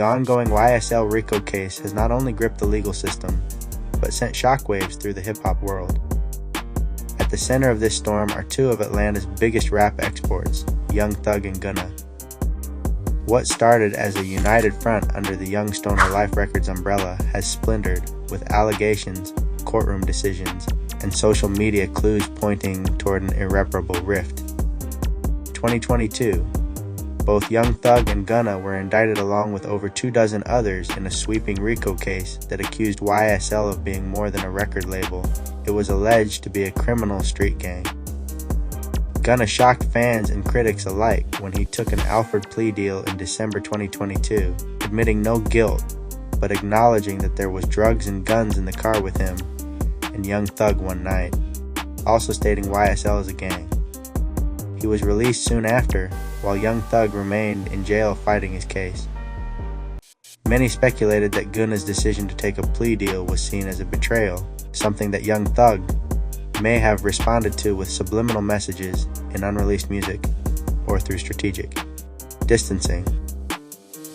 The ongoing YSL RICO case has not only gripped the legal system, but sent shockwaves through the hip-hop world. At the center of this storm are two of Atlanta's biggest rap exports, Young Thug and Gunna. What started as a united front under the Young Stoner Life Records umbrella has splintered, with allegations, courtroom decisions, and social media clues pointing toward an irreparable rift. 2022, both Young Thug and Gunna were indicted along with over 24 others in a sweeping RICO case that accused YSL of being more than a record label. It was alleged to be a criminal street gang. Gunna shocked fans and critics alike when he took an Alford plea deal in December 2022, admitting no guilt, but acknowledging that there was drugs and guns in the car with him and Young Thug one night, also stating YSL is a gang. He was released soon after, while Young Thug remained in jail fighting his case. Many speculated that Gunna's decision to take a plea deal was seen as a betrayal, something that Young Thug may have responded to with subliminal messages in unreleased music or through strategic distancing.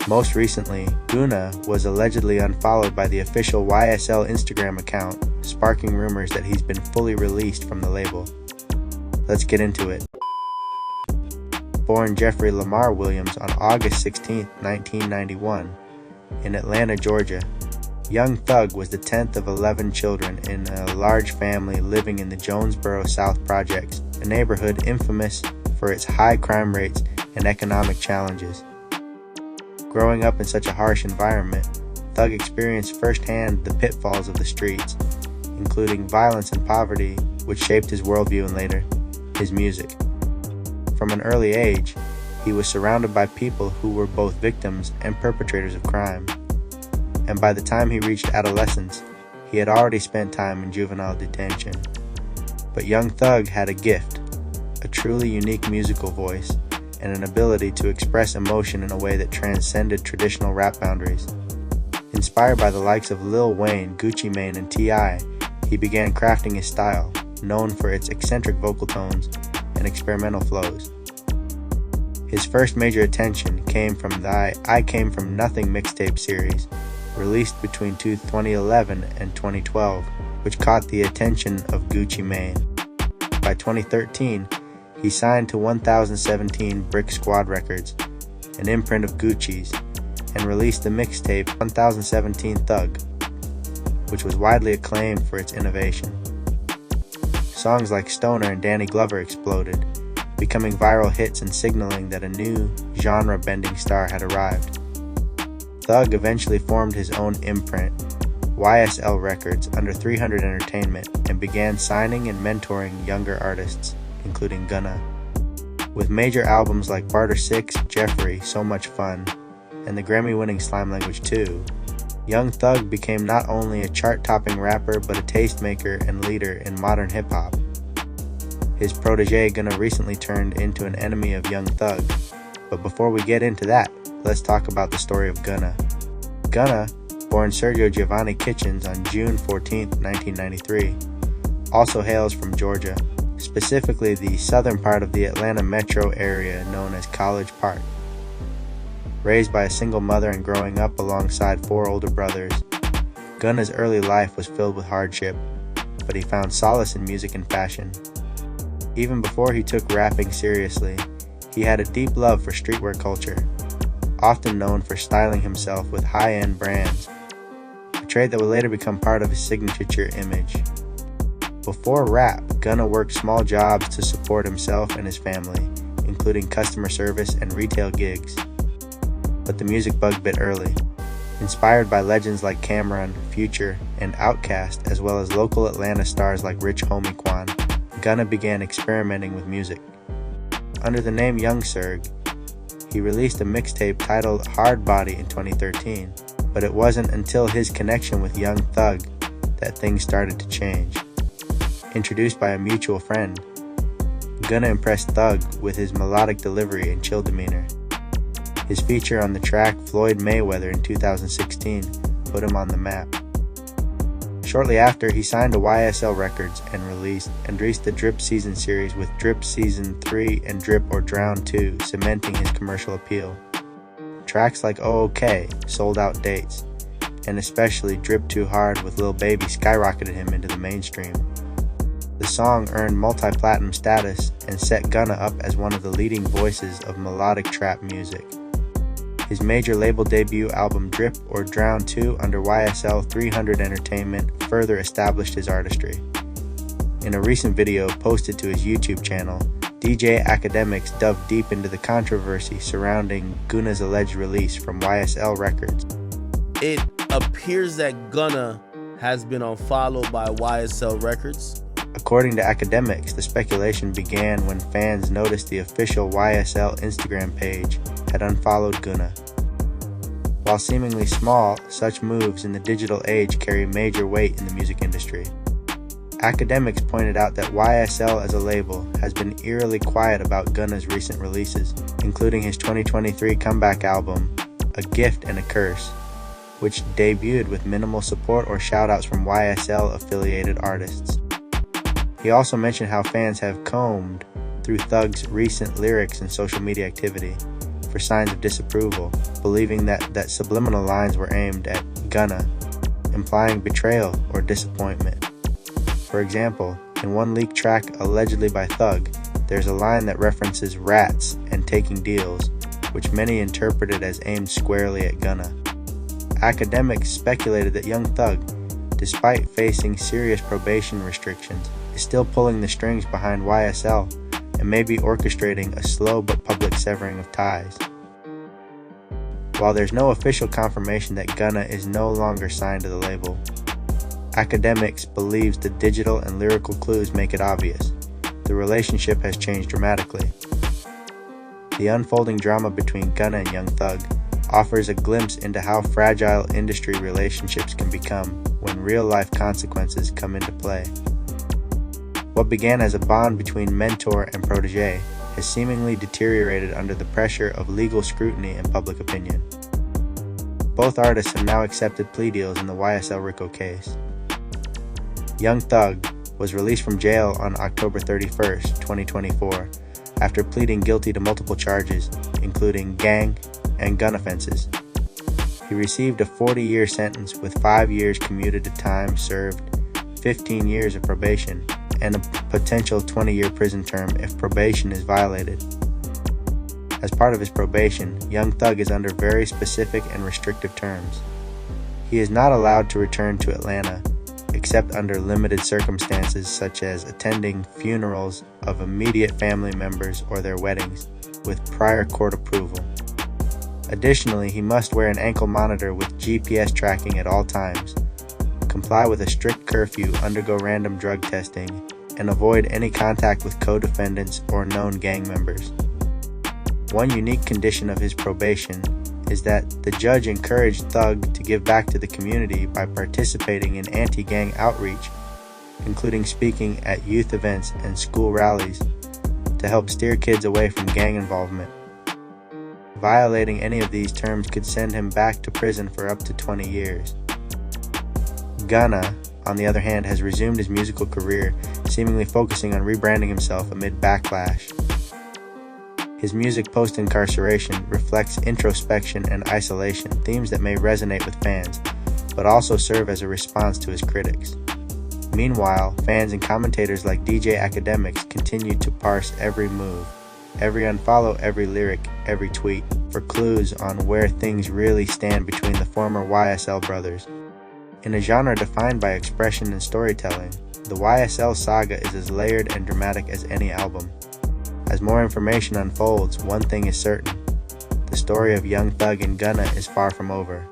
Most recently, Gunna was allegedly unfollowed by the official YSL Instagram account, sparking rumors that he's been fully released from the label. Let's get into it. Born Jeffrey Lamar Williams on August 16, 1991, in Atlanta, Georgia, Young Thug was the 10th of 11 children in a large family living in the Jonesboro South Projects, a neighborhood infamous for its high crime rates and economic challenges. Growing up in such a harsh environment, Thug experienced firsthand the pitfalls of the streets, including violence and poverty, which shaped his worldview and later, his music. From an early age, he was surrounded by people who were both victims and perpetrators of crime. And by the time he reached adolescence, he had already spent time in juvenile detention. But Young Thug had a gift, a truly unique musical voice, and an ability to express emotion in a way that transcended traditional rap boundaries. Inspired by the likes of Lil Wayne, Gucci Mane, and T.I, he began crafting his style, known for its eccentric vocal tones and experimental flows. His first major attention came from the I Came From Nothing mixtape series, released between 2011 and 2012, which caught the attention of Gucci Mane. By 2013, he signed to 1017 Brick Squad Records, an imprint of Gucci's, and released the mixtape 1017 Thug, which was widely acclaimed for its innovation. Songs like Stoner and Danny Glover exploded, becoming viral hits and signaling that a new, genre-bending star had arrived. Thug eventually formed his own imprint, YSL Records, under 300 Entertainment, and began signing and mentoring younger artists, including Gunna. With major albums like Barter 6, Jeffrey, So Much Fun, and the Grammy-winning Slime Language 2, Young Thug became not only a chart-topping rapper but a tastemaker and leader in modern hip-hop. His protege Gunna recently turned into an enemy of Young Thug, but before we get into that, let's talk about the story of Gunna. Gunna, born Sergio Giovanni Kitchens on June 14, 1993, also hails from Georgia, specifically the southern part of the Atlanta metro area known as College Park. Raised by a single mother and growing up alongside 4 older brothers, Gunna's early life was filled with hardship, but he found solace in music and fashion. Even before he took rapping seriously, he had a deep love for streetwear culture, often known for styling himself with high-end brands, a trait that would later become part of his signature image. Before rap, Gunna worked small jobs to support himself and his family, including customer service and retail gigs. But the music bug bit early. Inspired by legends like Cameron, Future, and Outkast, as well as local Atlanta stars like Rich Homie Quan, Gunna began experimenting with music. Under the name Young Serg, he released a mixtape titled Hard Body in 2013, but it wasn't until his connection with Young Thug that things started to change. Introduced by a mutual friend, Gunna impressed Thug with his melodic delivery and chill demeanor. His feature on the track Floyd Mayweather in 2016 put him on the map. Shortly after, he signed to YSL Records and released the Drip Season series, with Drip Season 3 and Drip or Drown 2 cementing his commercial appeal. tracks like OK sold out dates, and especially Drip Too Hard with Lil Baby skyrocketed him into the mainstream. The song earned multi-platinum status and set Gunna up as one of the leading voices of melodic trap music. His major label debut album Drip or Drown 2 under YSL 300 Entertainment further established his artistry. In a recent video posted to his YouTube channel, DJ Akademiks delved deep into the controversy surrounding Gunna's alleged release from YSL Records. It appears that Gunna has been unfollowed by YSL Records. According to Akademiks, the speculation began when fans noticed the official YSL Instagram page had unfollowed Gunna. While seemingly small, such moves in the digital age carry major weight in the music industry. Akademiks pointed out that YSL as a label has been eerily quiet about Gunna's recent releases, including his 2023 comeback album, A Gift and a Curse, which debuted with minimal support or shoutouts from YSL-affiliated artists. He also mentioned how fans have combed through Thug's recent lyrics and social media activity for signs of disapproval, believing that subliminal lines were aimed at Gunna, implying betrayal or disappointment. For example, in one leaked track allegedly by Thug, there's a line that references rats and taking deals, which many interpreted as aimed squarely at Gunna. Akademiks speculated that Young Thug, despite facing serious probation restrictions, is still pulling the strings behind YSL and may be orchestrating a slow but public severing of ties. While there's no official confirmation that Gunna is no longer signed to the label, Akademiks believes the digital and lyrical clues make it obvious. The relationship has changed dramatically. The unfolding drama between Gunna and Young Thug offers a glimpse into how fragile industry relationships can become when real-life consequences come into play. What began as a bond between mentor and protege has seemingly deteriorated under the pressure of legal scrutiny and public opinion. Both artists have now accepted plea deals in the YSL RICO case. Young Thug was released from jail on October 31, 2024, after pleading guilty to multiple charges, including gang and gun offenses. He received a 40-year sentence with 5 years commuted to time served, 15 years of probation, and a potential 20-year prison term if probation is violated. As part of his probation, Young Thug is under very specific and restrictive terms. He is not allowed to return to Atlanta, except under limited circumstances such as attending funerals of immediate family members or their weddings, with prior court approval. Additionally, he must wear an ankle monitor with GPS tracking at all times, comply with a strict curfew, undergo random drug testing, and avoid any contact with co-defendants or known gang members. One unique condition of his probation is that the judge encouraged Thug to give back to the community by participating in anti-gang outreach, including speaking at youth events and school rallies to help steer kids away from gang involvement. Violating any of these terms could send him back to prison for up to 20 years. Gunna, on the other hand, has resumed his musical career, seemingly focusing on rebranding himself amid backlash. His music post-incarceration reflects introspection and isolation, themes that may resonate with fans, but also serve as a response to his critics. Meanwhile, fans and commentators like DJ Akademiks continue to parse every move, every unfollow, every lyric, every tweet, for clues on where things really stand between the former YSL brothers. In a genre defined by expression and storytelling, the YSL saga is as layered and dramatic as any album. As more information unfolds, one thing is certain: the story of Young Thug and Gunna is far from over.